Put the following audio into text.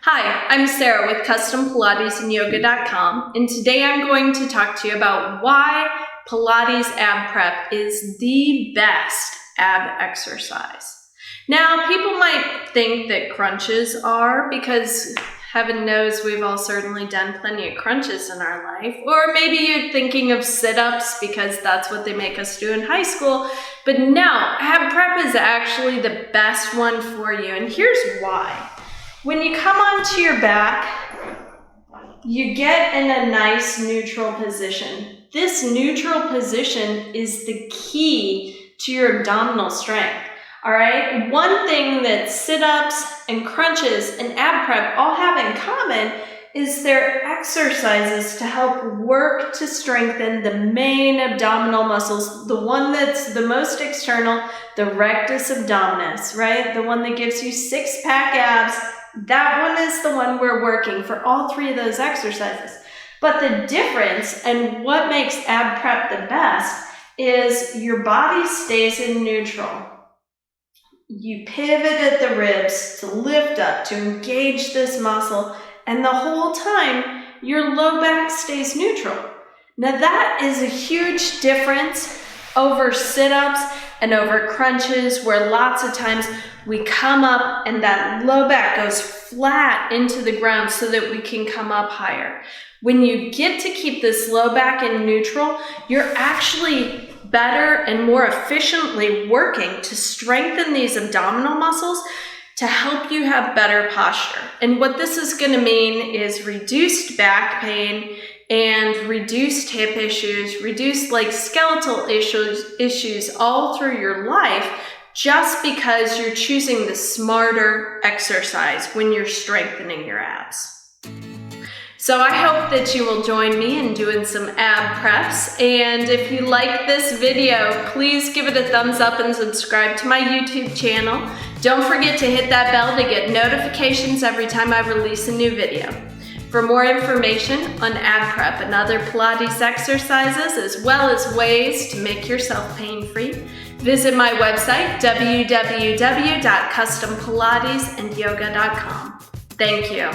Hi, I'm Sarah with CustomPilatesandYoga.com, and today I'm going to talk to you about why Pilates Ab Prep is the best ab exercise. Now, people might think that crunches are, because heaven knows we've all certainly done plenty of crunches in our life, or maybe you're thinking of sit-ups because that's what they make us do in high school, but no, ab prep is actually the best one for you, and here's why. When you come onto your back, you get in a nice neutral position. This neutral position is the key to your abdominal strength. All right, one thing that sit-ups and crunches and ab prep all have in common is they're exercises to help work to strengthen the main abdominal muscles, the one that's the most external, the rectus abdominis, right? The one that gives you six-pack abs. That one is the one we're working for all three of those exercises. But the difference and what makes ab prep the best is your body stays in neutral. You pivot at the ribs to lift up, to engage this muscle, and the whole time your low back stays neutral. Now that is a huge difference over sit-ups and over crunches, where lots of times we come up and that low back goes flat into the ground so that we can come up higher. When you get to keep this low back in neutral, you're actually better and more efficiently working to strengthen these abdominal muscles to help you have better posture. And what this is going to mean is reduced back pain and reduced hip issues, reduced skeletal issues all through your life, just because you're choosing the smarter exercise when you're strengthening your abs. So I hope that you will join me in doing some ab preps, and if you like this video, please give it a thumbs up and subscribe to my YouTube channel. Don't forget to hit that bell to get notifications every time I release a new video. For more information on ab prep and other Pilates exercises, as well as ways to make yourself pain-free, visit my website, www.CustomPilatesandYoga.com. Thank you.